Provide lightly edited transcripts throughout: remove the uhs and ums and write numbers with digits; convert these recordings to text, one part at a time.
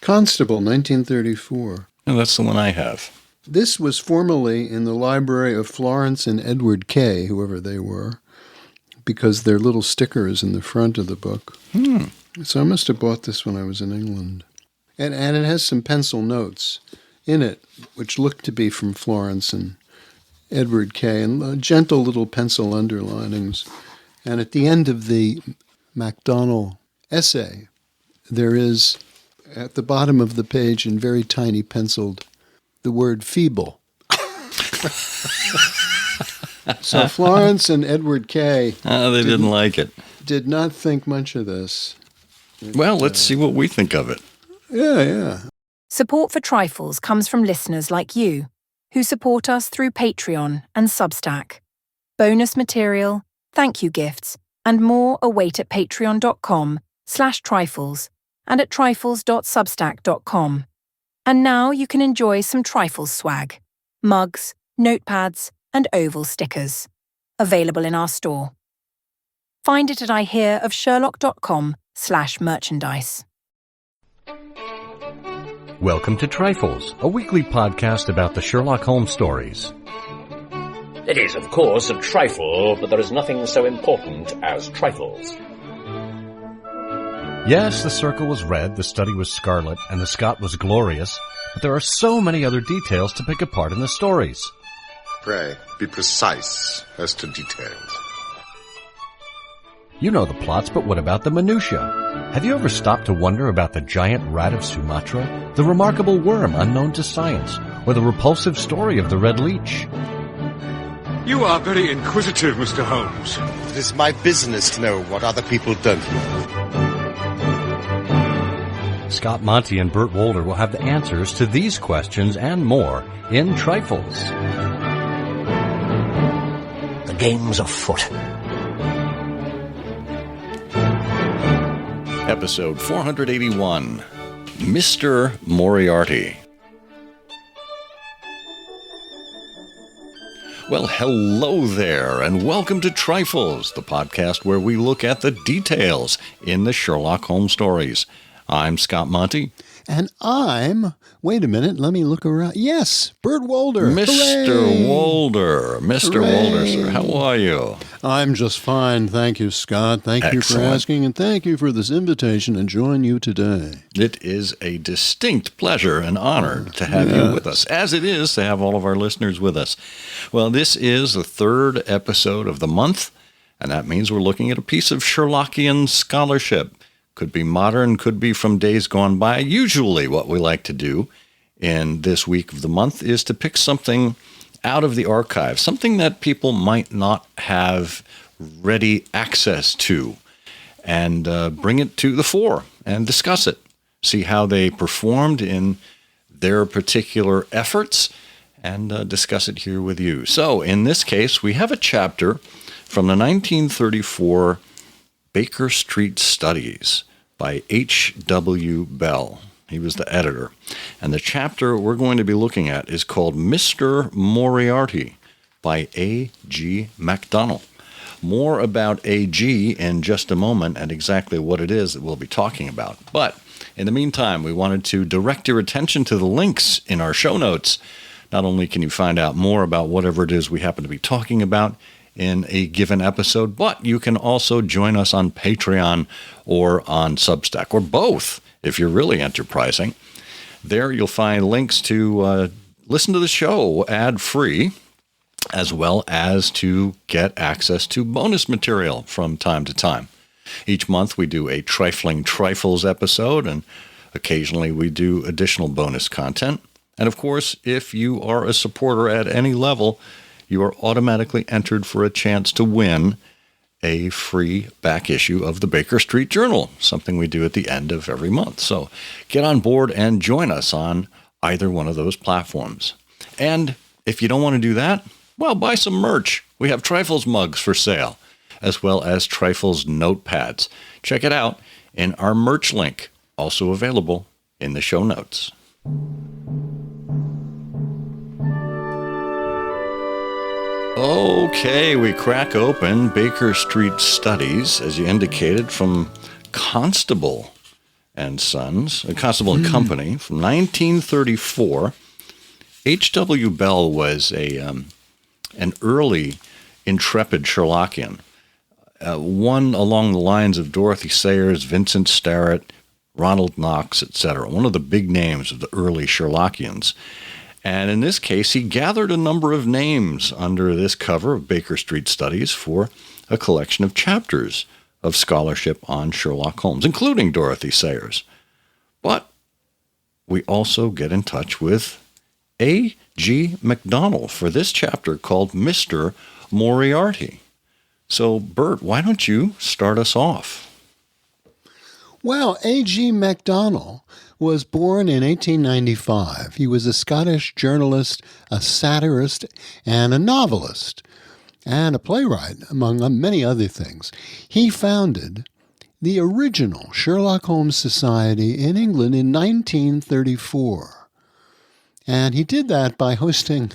Constable, 1934. Oh, that's the one I have. This was formerly in the library of Florence and Edward Kay, whoever they were, because their little sticker is in the front of the book. So I must have bought this when I was in England. And it has some pencil notes in it, which look to be from Florence and Edward Kay, and gentle little pencil underlinings. And at the end of the MacDonald essay, there is, at the bottom of the page in very tiny penciled, the word feeble. So Florence and Edward Kay They didn't like it. Did not think much of this. Well, let's see what we think of it. Yeah. Support for Trifles comes from listeners like you, who support us through Patreon and Substack. Bonus material, thank you gifts, and more await at patreon.com/trifles and at trifles.substack.com. And now you can enjoy some Trifles swag, mugs, notepads, and oval stickers, available in our store. Find it at ihearofsherlock.com/merchandise. Welcome to Trifles, a weekly podcast about the Sherlock Holmes stories. It is, of course, a trifle, but there is nothing so important as trifles. Yes, the circle was red, the study was scarlet, and the Scot was glorious, but there are so many other details to pick apart in the stories. Pray, be precise as to details. You know the plots, but what about the minutiae? Have you ever stopped to wonder about the giant rat of Sumatra, the remarkable worm unknown to science, or the repulsive story of the red leech? You are very inquisitive, Mr. Holmes. It is my business to know what other people don't know. Scott Monty and Burt Wolder will have the answers to these questions and more in Trifles. The game's afoot. Episode 481, Mr. Moriarty. Well, hello there, and welcome to Trifles, the podcast where we look at the details in the Sherlock Holmes stories. I'm Scott Monty. And wait a minute, let me look around. Yes, Burt Wolder. Mr. Hooray! Wolder. Mr. Hooray! Wolder, sir. How are you? I'm just fine. Thank you, Scott. Thank you for Excellent. asking, and thank you for this invitation to join you today. It is a distinct pleasure and honor to have you with us, as it is to have all of our listeners with us. Well, this is the third episode of the month, and that means we're looking at a piece of Sherlockian scholarship. Could be modern, could be from days gone by. Usually what we like to do in this week of the month is to pick something out of the archive, something that people might not have ready access to, and bring it to the fore and discuss it. See how they performed in their particular efforts and discuss it here with you. So in this case, we have a chapter from the 1934 Baker Street Studies by H.W. Bell. He was the editor. And the chapter we're going to be looking at is called Mr. Moriarty by A.G. MacDonald. More about A.G. in just a moment and exactly what it is that we'll be talking about. But in the meantime, we wanted to direct your attention to the links in our show notes. Not only can you find out more about whatever it is we happen to be talking about in a given episode, but you can also join us on Patreon or on Substack, or both, if you're really enterprising. There you'll find links to listen to the show ad-free, as well as to get access to bonus material from time to time. Each month we do a Trifling Trifles episode, and occasionally we do additional bonus content. And of course, if you are a supporter at any level, you are automatically entered for a chance to win a free back issue of the Baker Street Journal, something we do at the end of every month. So get on board and join us on either one of those platforms. And if you don't want to do that, well, buy some merch. We have Trifles mugs for sale, as well as Trifles notepads. Check it out in our merch link, also available in the show notes. Okay, we crack open Baker Street Studies, as you indicated, from Constable. and Sons, Constable and Company, from 1934. H.W. Bell was an early intrepid Sherlockian, one along the lines of Dorothy Sayers, Vincent Starrett, Ronald Knox, etc., one of the big names of the early Sherlockians. And in this case, he gathered a number of names under this cover of Baker Street Studies for a collection of chapters of scholarship on Sherlock Holmes, including Dorothy Sayers. But we also get in touch with A.G. MacDonald for this chapter called Mr. Moriarty. So, Bert, why don't you start us off? Well, A.G. MacDonald was born in 1895. He was a Scottish journalist, a satirist, and a novelist, and a playwright, among many other things. He founded the original Sherlock Holmes Society in England in 1934. And he did that by hosting...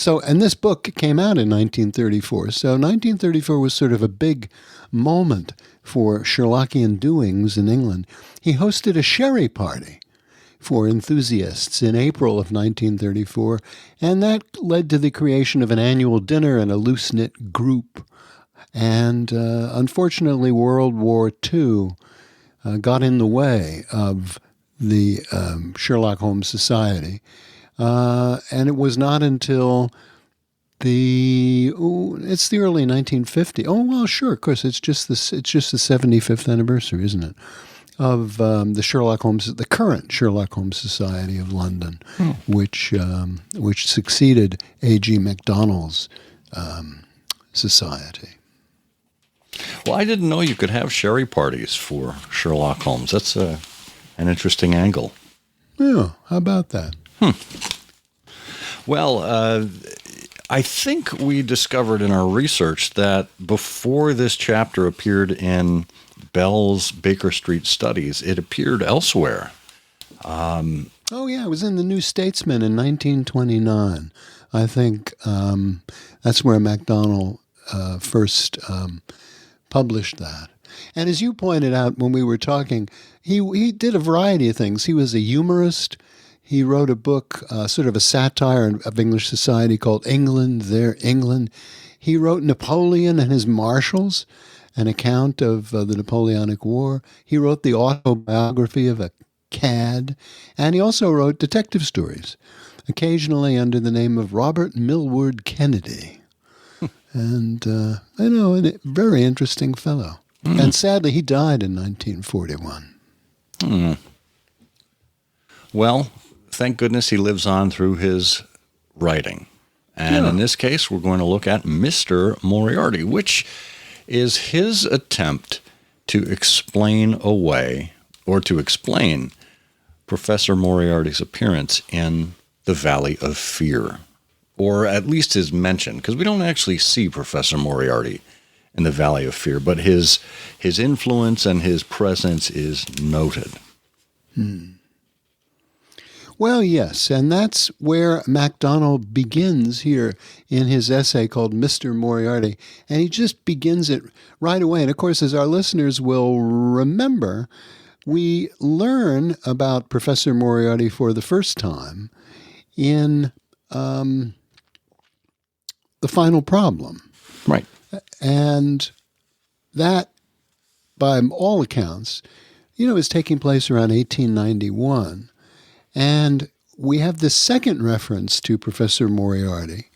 and this book came out in 1934. So 1934 was sort of a big moment for Sherlockian doings in England. He hosted a sherry party for enthusiasts in April of 1934, and that led to the creation of an annual dinner and a loose-knit group. And unfortunately, World War II got in the way of the Sherlock Holmes Society. And it was not until it's the early 1950s. Oh, well, sure, of course, it's just the 75th anniversary, isn't it, of the current Sherlock Holmes Society of London, which succeeded A.G. MacDonald's society. Well, I didn't know you could have sherry parties for Sherlock Holmes. That's an interesting angle. Yeah, how about that? Well, I think we discovered in our research that before this chapter appeared in Bell's Baker Street Studies, it appeared elsewhere. Oh, yeah, it was in the New Statesman in 1929. I think that's where MacDonald first published that. And as you pointed out when we were talking, he did a variety of things. He was a humorist. He wrote a book, sort of a satire of English society called England, Their England. He wrote Napoleon and His Marshals, an account of the Napoleonic War. He wrote the autobiography of a cad, and he also wrote detective stories, occasionally under the name of Robert Millward Kennedy. And, a very interesting fellow. And sadly, he died in 1941. Well, thank goodness he lives on through his writing. And in this case, we're going to look at Mr. Moriarty, which is his attempt to explain away, or to explain, Professor Moriarty's appearance in the Valley of Fear, or at least his mention, because we don't actually see Professor Moriarty in the Valley of Fear, but his influence and his presence is noted. Well, yes, and that's where MacDonald begins here in his essay called Mr. Moriarty, and he just begins it right away. And of course, as our listeners will remember, we learn about Professor Moriarty for the first time in The Final Problem. Right. And that, by all accounts, is taking place around 1891. And we have the second reference to Professor Moriarty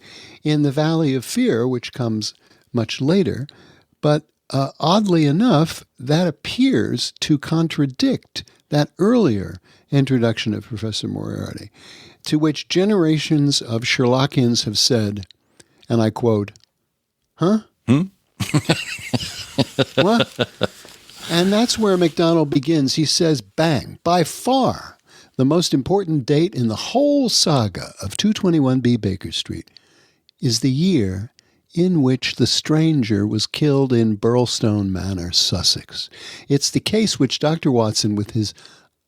in The Valley of Fear, which comes much later. But oddly enough, that appears to contradict that earlier introduction of Professor Moriarty, to which generations of Sherlockians have said, and I quote, "Huh? What?" And that's where MacDonald begins. He says, bang, by far the most important date in the whole saga of 221B Baker Street is the year in which the stranger was killed in Burlstone Manor, Sussex. It's the case which Dr. Watson, with his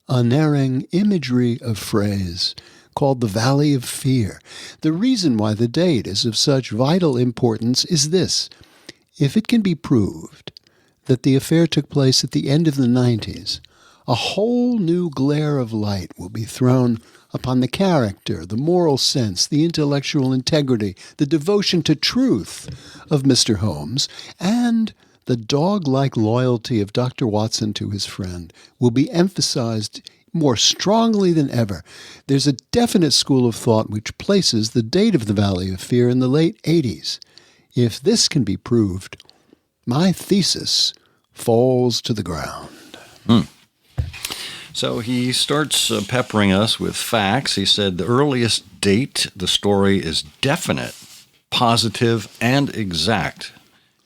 unerring imagery of phrase, called the Valley of Fear. The reason why the date is of such vital importance is this. If it can be proved that the affair took place at the end of the 90s, a whole new glare of light will be thrown upon the character, the moral sense, the intellectual integrity, the devotion to truth of Mr. Holmes, and the dog-like loyalty of Dr. Watson to his friend will be emphasized more strongly than ever. There's a definite school of thought which places the date of the Valley of Fear in the late 80s. If this can be proved, my thesis falls to the ground. So he starts peppering us with facts. He said the earliest date the story is definite, positive, and exact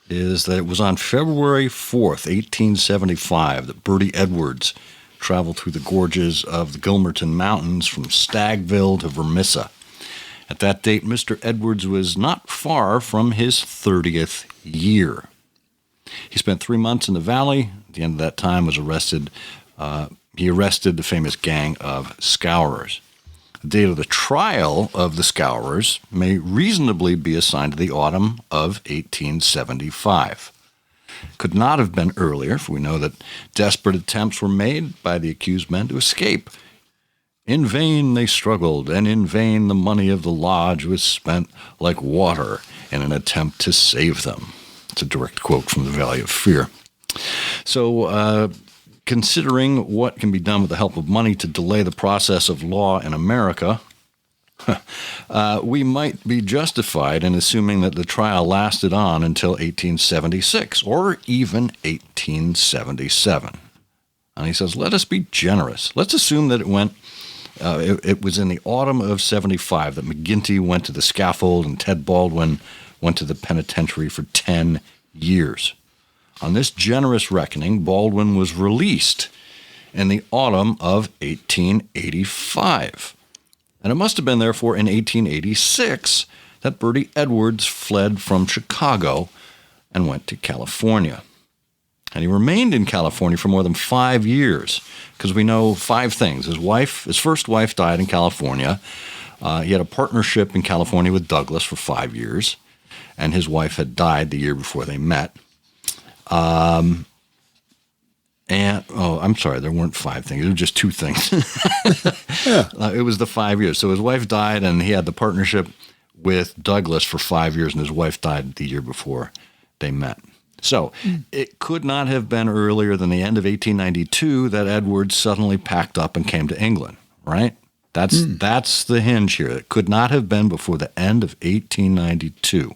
is that it was on February 4th, 1875, that Bertie Edwards traveled through the gorges of the Gilmerton Mountains from Stagville to Vermissa. At that date, Mr. Edwards was not far from his 30th year. He spent 3 months in the valley. At the end of that time, was arrested. He arrested the famous gang of Scourers. The date of the trial of the Scourers may reasonably be assigned to the autumn of 1875. Could not have been earlier, for we know that desperate attempts were made by the accused men to escape. In vain they struggled, and in vain the money of the lodge was spent like water in an attempt to save them. It's a direct quote from the Valley of Fear. So, considering what can be done with the help of money to delay the process of law in America, we might be justified in assuming that the trial lasted on until 1876 or even 1877. And he says, let us be generous. Let's assume that it was in the autumn of 75 that McGinty went to the scaffold and Ted Baldwin went to the penitentiary for 10 years. On this generous reckoning, Baldwin was released in the autumn of 1885. And it must have been, therefore, in 1886 that Bertie Edwards fled from Chicago and went to California. And he remained in California for more than 5 years, because we know 5 things. His first wife died in California. He had a partnership in California with Douglas for 5 years, and his wife had died the year before they met. I'm sorry, there weren't 5 things. There were just 2 things. It was the 5 years. So his wife died, and he had the partnership with Douglas for 5 years, and his wife died the year before they met. So it could not have been earlier than the end of 1892 that Edwards suddenly packed up and came to England, right? That's the hinge here. It could not have been before the end of 1892.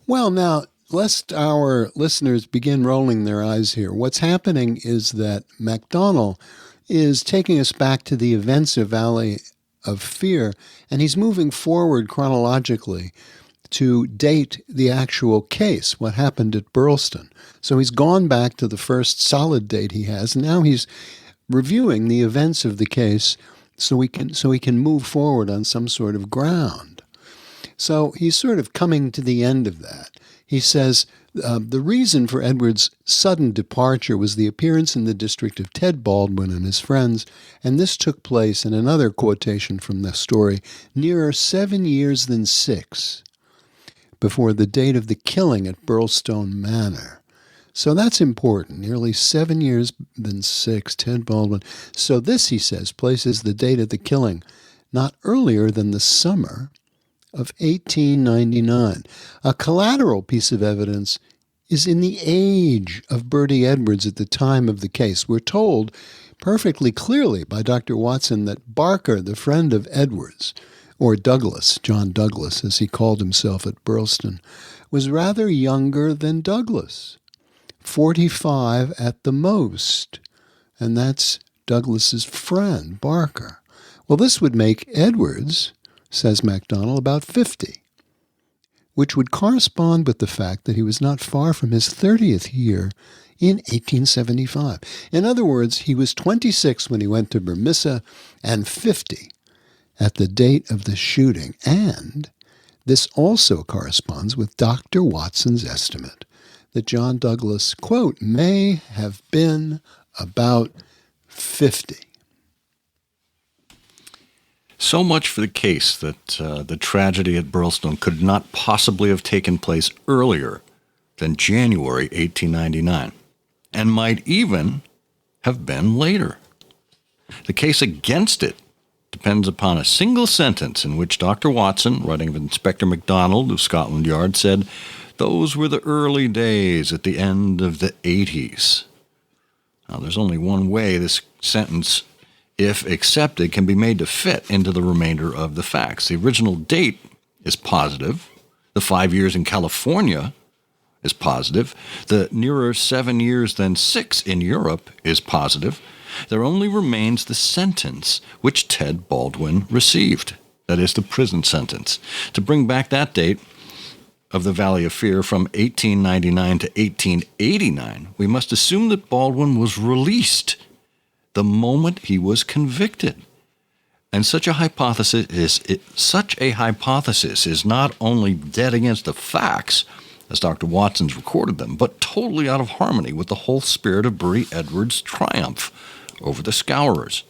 Well, now, lest our listeners begin rolling their eyes here, what's happening is that MacDonald is taking us back to the events of Valley of Fear, and he's moving forward chronologically to date the actual case, what happened at Burleston. So he's gone back to the first solid date he has, and now he's reviewing the events of the case so he can move forward on some sort of ground. So he's sort of coming to the end of that. He says the reason for Edwards' sudden departure was the appearance in the district of Ted Baldwin and his friends, and this took place, in another quotation from the story, nearer 7 years than 6 before the date of the killing at Burlstone Manor. So that's important, nearly 7 years than 6, Ted Baldwin. So this, he says, places the date of the killing not earlier than the summer of 1899. A collateral piece of evidence is in the age of Bertie Edwards at the time of the case. We're told perfectly clearly by Dr. Watson that Barker, the friend of Edwards, or Douglas, John Douglas, as he called himself at Burleston, was rather younger than Douglas, 45 at the most, and that's Douglas's friend, Barker. Well, this would make Edwards, says MacDonald, about 50, which would correspond with the fact that he was not far from his 30th year in 1875. In other words, he was 26 when he went to Vermissa and 50 at the date of the shooting. And this also corresponds with Dr. Watson's estimate that John Douglas, quote, may have been about 50. So much for the case that the tragedy at Burleston could not possibly have taken place earlier than January 1899. and might even have been later. The case against it depends upon a single sentence in which Dr. Watson, writing of Inspector MacDonald of Scotland Yard, said, "Those were the early days at the end of the 80s." Now, there's only one way this sentence, if accepted, can be made to fit into the remainder of the facts. The original date is positive. The 5 years in California is positive. The nearer 7 years than 6 in Europe is positive. There only remains the sentence which Ted Baldwin received. That is the prison sentence. To bring back that date of the Valley of Fear from 1899 to 1889, we must assume that Baldwin was released the moment he was convicted. And such a hypothesis is not only dead against the facts, as Dr. Watson's recorded them, but totally out of harmony with the whole spirit of Bertie Edwards' triumph over the Scourers.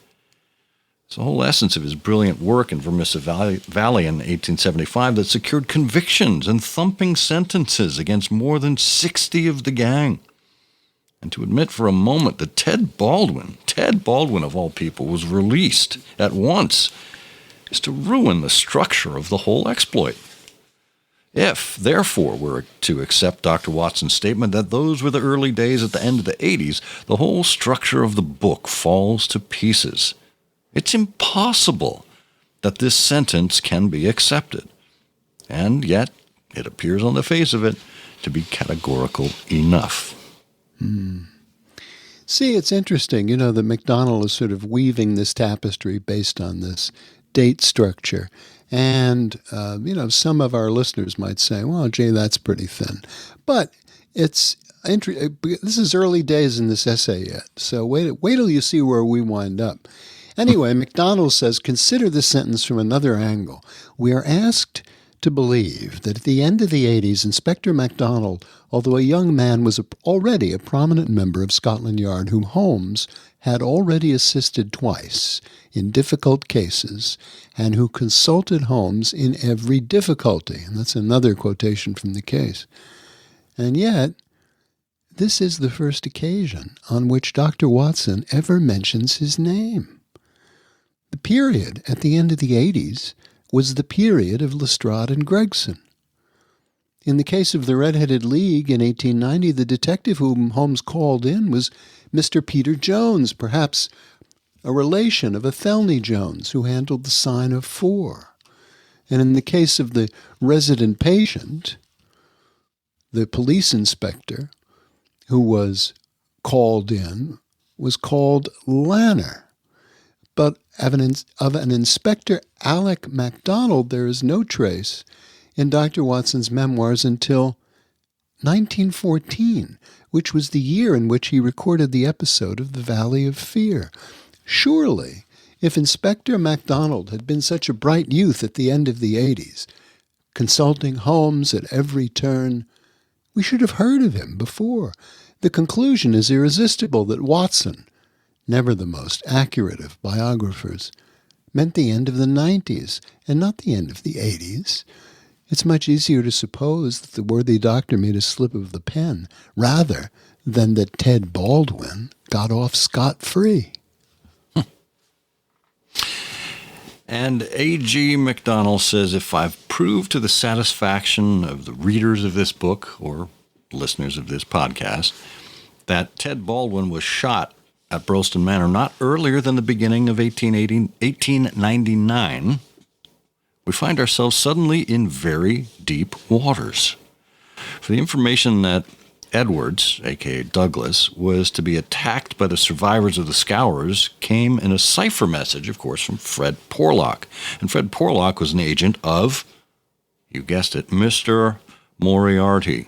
It's the whole essence of his brilliant work in Vermissa Valley in 1875 that secured convictions and thumping sentences against more than 60 of the gang. And to admit for a moment that Ted Baldwin of all people, was released at once, is to ruin the structure of the whole exploit. If, therefore, we're to accept Dr. Watson's statement that those were the early days at the end of the 80s, the whole structure of the book falls to pieces. It's impossible that this sentence can be accepted. And yet, it appears on the face of it to be categorical enough. See, it's interesting, that MacDonald is sort of weaving this tapestry based on this date structure. And, some of our listeners might say, well, Jay, that's pretty thin. But this is early days in this essay yet. So wait till you see where we wind up. Anyway, MacDonald says, consider this sentence from another angle. We are asked to believe that at the end of the 80s, Inspector MacDonald, although a young man, was already a prominent member of Scotland Yard whom Holmes had already assisted twice in difficult cases and who consulted Holmes in every difficulty. And that's another quotation from the case. And yet, this is the first occasion on which Dr. Watson ever mentions his name. The period at the end of the 80s was the period of Lestrade and Gregson. In the case of the Red-Headed League in 1890, the detective whom Holmes called in was Mr. Peter Jones, perhaps a relation of Athelney Jones, who handled the sign of 4. And in the case of the resident patient, the police inspector who was called in was called Lanner. But of an Inspector Alec MacDonald, there is no trace in Dr. Watson's memoirs until 1914, which was the year in which he recorded the episode of the Valley of Fear. Surely, if Inspector MacDonald had been such a bright youth at the end of the 80s, consulting Holmes at every turn, we should have heard of him before. The conclusion is irresistible that Watson, never the most accurate of biographers, meant the end of the 90s and not the end of the 80s. It's much easier to suppose that the worthy doctor made a slip of the pen rather than that Ted Baldwin got off scot-free. And A.G. MacDonald says, if I've proved to the satisfaction of the readers of this book or listeners of this podcast that Ted Baldwin was shot at Brolston Manor not earlier than the beginning of 1899, we find ourselves suddenly in very deep waters. For the information that Edwards, a.k.a. Douglas, was to be attacked by the survivors of the Scourers came in a cipher message, of course, from Fred Porlock. And Fred Porlock was an agent of, you guessed it, Mr. Moriarty.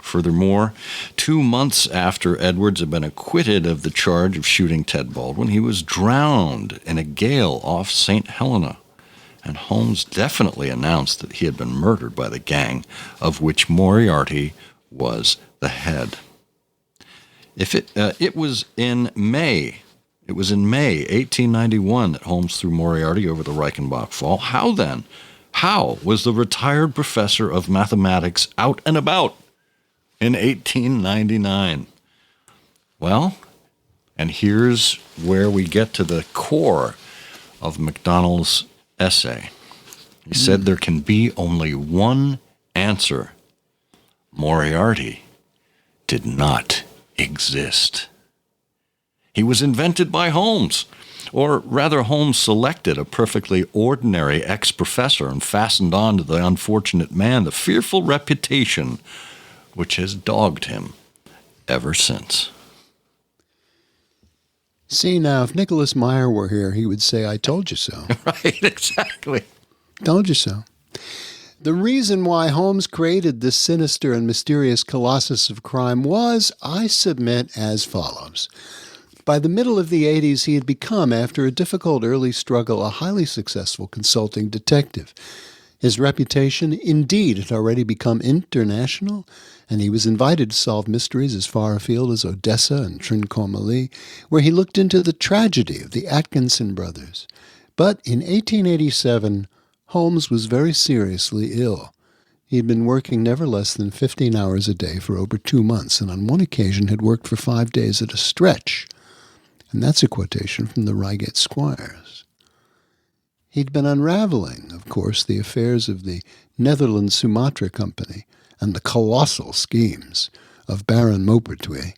Furthermore, 2 months after Edwards had been acquitted of the charge of shooting Ted Baldwin, he was drowned in a gale off St. Helena. And Holmes definitely announced that he had been murdered by the gang, of which Moriarty was the head. It was in May 1891 that Holmes threw Moriarty over the Reichenbach Fall. How then? How was the retired professor of mathematics out and about in 1899? Well, and here's where we get to the core of MacDonald's essay. He said there can be only one answer. Moriarty did not exist. He was invented by Holmes, or rather Holmes selected a perfectly ordinary ex-professor and fastened on to the unfortunate man the fearful reputation which has dogged him ever since. See, now, if Nicholas Meyer were here, he would say, I told you so. Right, exactly. Told you so. The reason why Holmes created this sinister and mysterious colossus of crime was, I submit, as follows. By the middle of the 80s, he had become, after a difficult early struggle, a highly successful consulting detective. His reputation, indeed, had already become international, and he was invited to solve mysteries as far afield as Odessa and Trincomalee, where he looked into the tragedy of the Atkinson brothers. But in 1887, Holmes was very seriously ill. He had been working never less than 15 hours a day for over 2 months, and on one occasion had worked for 5 days at a stretch. And that's a quotation from the Reigate Squires. He'd been unraveling, of course, the affairs of the Netherlands Sumatra Company and the colossal schemes of Baron Maupertuis,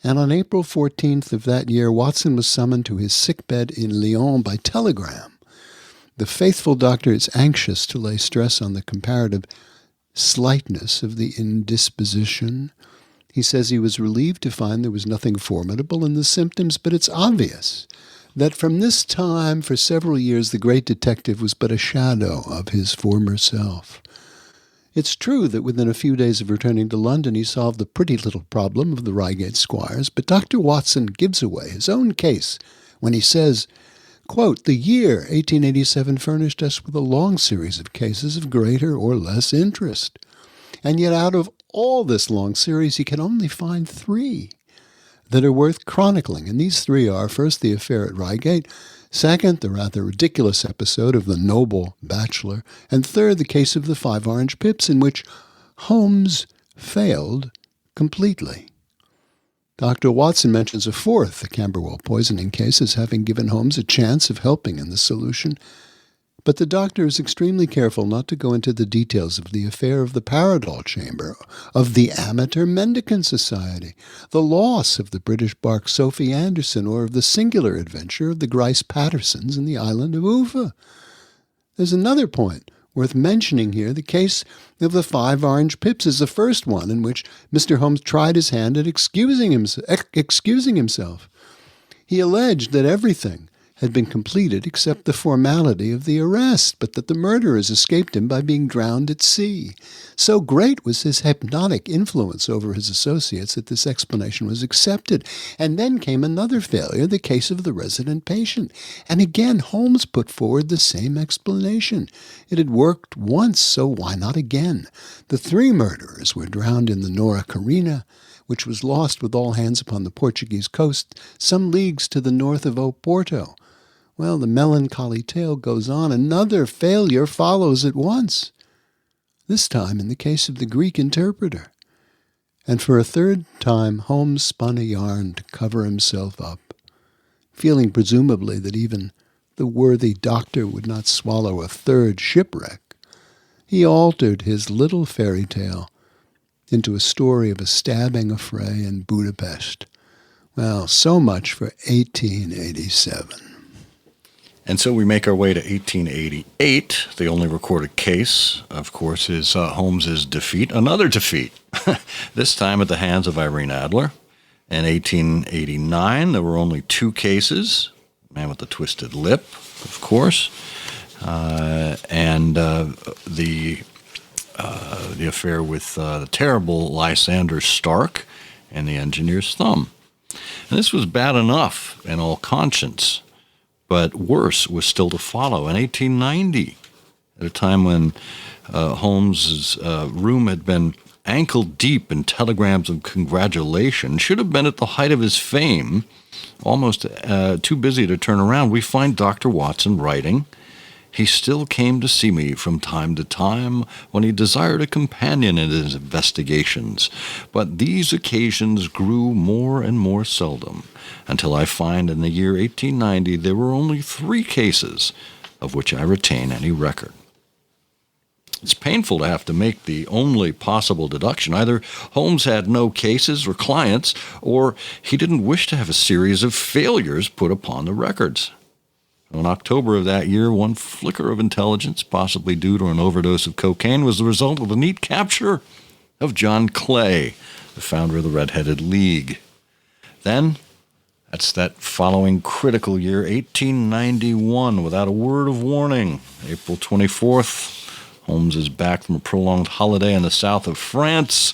and on April 14th of that year, Watson was summoned to his sickbed in Lyon by telegram. The faithful doctor is anxious to lay stress on the comparative slightness of the indisposition. He says he was relieved to find there was nothing formidable in the symptoms, but it's obvious that from this time for several years the great detective was but a shadow of his former self. It's true that within a few days of returning to London he solved the pretty little problem of the Reigate Squires, but Dr. Watson gives away his own case when he says, quote, "The year 1887 furnished us with a long series of cases of greater or less interest. And yet out of all this long series he can only find 3 that are worth chronicling. And these 3 are, first, the affair at Reigate, second, the rather ridiculous episode of the noble bachelor, and third, the case of the 5 orange pips, in which Holmes failed completely." Dr. Watson mentions a 4th, the Camberwell poisoning case, as having given Holmes a chance of helping in the solution. But the doctor is extremely careful not to go into the details of the affair of the Paradol Chamber, of the Amateur Mendicant Society, the loss of the British bark Sophie Anderson, or of the singular adventure of the Grice Pattersons in the island of Ufa. There's another point worth mentioning here. The case of the 5 orange pips is the first one in which Mr. Holmes tried his hand at excusing himself. He alleged that everything had been completed except the formality of the arrest, but that the murderers escaped him by being drowned at sea. So great was his hypnotic influence over his associates that this explanation was accepted. And then came another failure, the case of the resident patient. And again, Holmes put forward the same explanation. It had worked once, so why not again? The 3 murderers were drowned in the Nora Carina, which was lost with all hands upon the Portuguese coast, some leagues to the north of Oporto. Well, the melancholy tale goes on. Another failure follows at once, this time in the case of the Greek interpreter. And for a 3rd time, Holmes spun a yarn to cover himself up, feeling presumably that even the worthy doctor would not swallow a 3rd shipwreck. He altered his little fairy tale into a story of a stabbing affray in Budapest. Well, so much for 1887. And so we make our way to 1888. The only recorded case, of course, is Holmes's defeat. Another defeat, this time at the hands of Irene Adler. In 1889, there were only 2 cases. Man with the twisted lip, of course, and the affair with the terrible Lysander Stark and the engineer's thumb. And this was bad enough in all conscience. But worse was still to follow in 1890, at a time when Holmes's room had been ankle deep in telegrams of congratulation, should have been at the height of his fame, almost too busy to turn around. We find Dr. Watson writing he still came to see me from time to time when he desired a companion in his investigations, but these occasions grew more and more seldom, until I find in the year 1890 there were only 3 cases of which I retain any record. It's painful to have to make the only possible deduction. Either Holmes had no cases or clients, or he didn't wish to have a series of failures put upon the records. In October of that year, one flicker of intelligence, possibly due to an overdose of cocaine, was the result of the neat capture of John Clay, the founder of the Red-Headed League. Then, that's that following critical year, 1891, without a word of warning. April 24th, Holmes is back from a prolonged holiday in the south of France.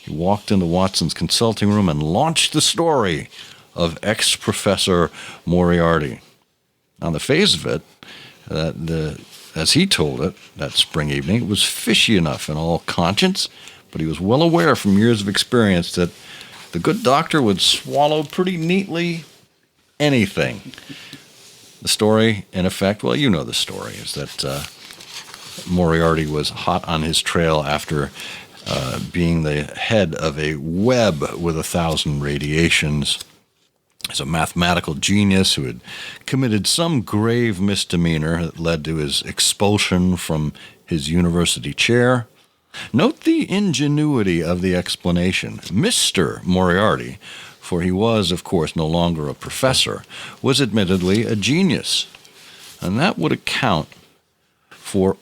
He walked into Watson's consulting room and launched the story of ex-Professor Moriarty. On the face of it, as he told it that spring evening, it was fishy enough in all conscience, but he was well aware from years of experience that the good doctor would swallow pretty neatly anything. The story, in effect, well, you know the story, is that Moriarty was hot on his trail after being the head of a web with 1,000 radiations. He's a mathematical genius who had committed some grave misdemeanor that led to his expulsion from his university chair. Note the ingenuity of the explanation. Mr. Moriarty, for he was, of course, no longer a professor, was admittedly a genius, and that would account for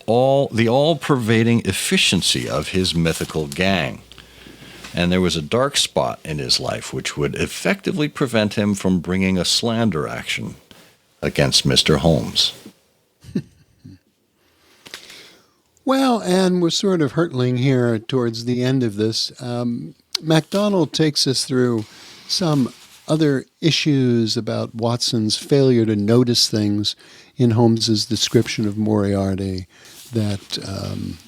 the all-pervading efficiency of his mythical gang. And there was a dark spot in his life which would effectively prevent him from bringing a slander action against Mr. Holmes. Well, and we're sort of hurtling here towards the end of this. MacDonald takes us through some other issues about Watson's failure to notice things in Holmes's description of Moriarty that,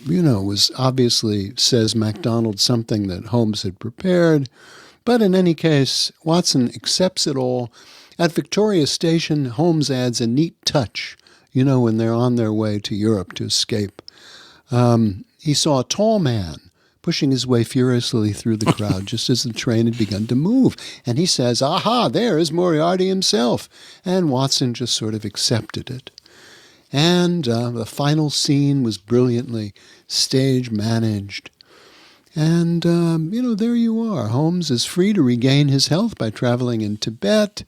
was obviously, says MacDonald, something that Holmes had prepared. But in any case, Watson accepts it all. At Victoria Station, Holmes adds a neat touch, when they're on their way to Europe to escape. He saw a tall man pushing his way furiously through the crowd just as the train had begun to move. And he says, "Aha, there is Moriarty himself." And Watson just sort of accepted it. And the final scene was brilliantly stage managed. And, there you are. Holmes is free to regain his health by traveling in Tibet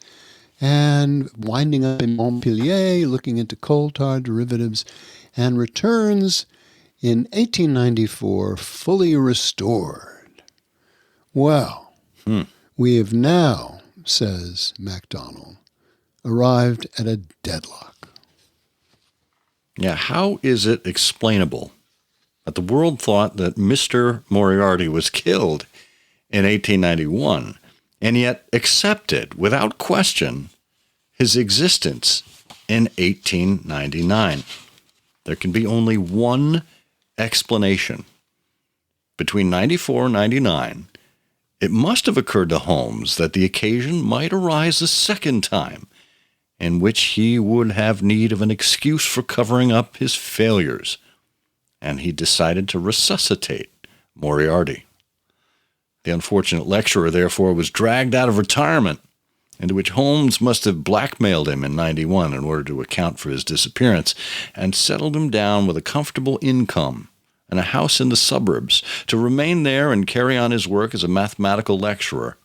and winding up in Montpellier, looking into coal tar derivatives, and returns in 1894, fully restored. Well, we have now, says MacDonald, arrived at a deadlock. Yeah, how is it explainable that the world thought that Mr. Moriarty was killed in 1891 and yet accepted, without question, his existence in 1899? There can be only one explanation. Between 94 and 99, it must have occurred to Holmes that the occasion might arise a second time in which he would have need of an excuse for covering up his failures, and he decided to resuscitate Moriarty. The unfortunate lecturer, therefore, was dragged out of retirement, into which Holmes must have blackmailed him in 91 in order to account for his disappearance, and settled him down with a comfortable income and a house in the suburbs to remain there and carry on his work as a mathematical lecturer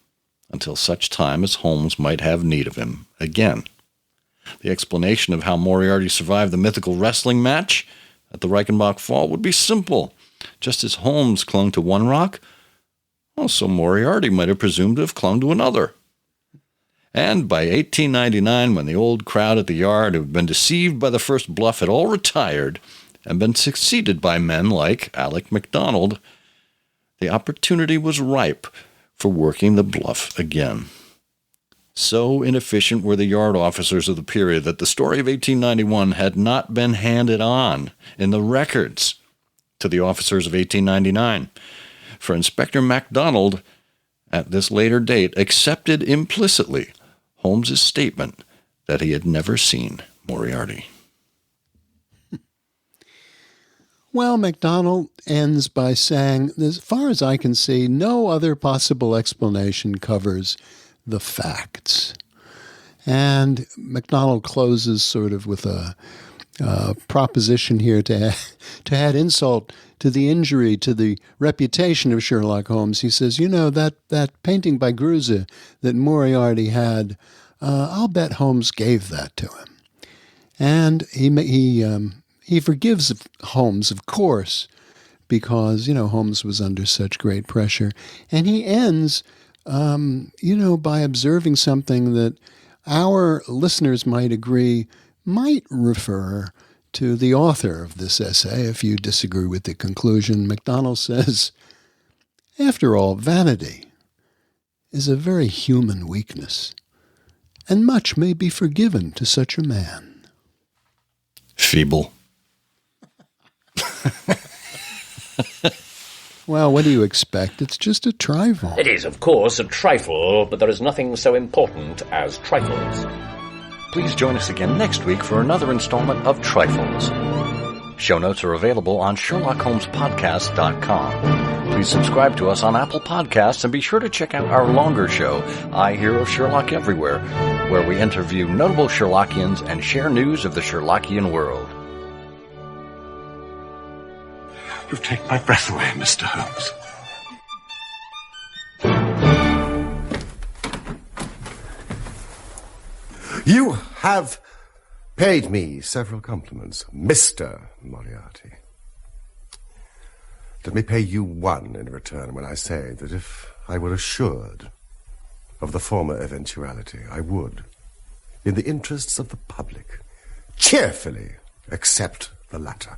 until such time as Holmes might have need of him again. The explanation of how Moriarty survived the mythical wrestling match at the Reichenbach Fall would be simple. Just as Holmes clung to one rock, so Moriarty might have presumed to have clung to another. And by 1899, when the old crowd at the Yard, who had been deceived by the first bluff, had all retired and been succeeded by men like Alec MacDonald, the opportunity was ripe for working the bluff again. So inefficient were the Yard officers of the period that the story of 1891 had not been handed on in the records to the officers of 1899. For Inspector MacDonald, at this later date, accepted implicitly Holmes's statement that he had never seen Moriarty. Well, MacDonald ends by saying, as far as I can see, no other possible explanation covers the facts. And MacDonald closes sort of with a proposition here to add insult to the injury to the reputation of Sherlock Holmes. He says, that painting by Gruse that Moriarty had, I'll bet Holmes gave that to him. And he forgives Holmes, of course, because, Holmes was under such great pressure. And he ends, by observing something that our listeners might agree might refer to the author of this essay. If you disagree with the conclusion, MacDonald says, after all, vanity is a very human weakness, and much may be forgiven to such a man. Feeble. Well, what do you expect? It's just a trifle. It is, of course, a trifle, but there is nothing so important as trifles. Please join us again next week for another installment of Trifles. Show notes are available on SherlockHolmesPodcast.com. Please subscribe to us on Apple Podcasts and be sure to check out our longer show, I Hear of Sherlock Everywhere, where we interview notable Sherlockians and share news of the Sherlockian world. You take my breath away, Mr. Holmes. You have paid me several compliments, Mr. Moriarty. Let me pay you one in return when I say that if I were assured of the former eventuality, I would, in the interests of the public, cheerfully accept the latter.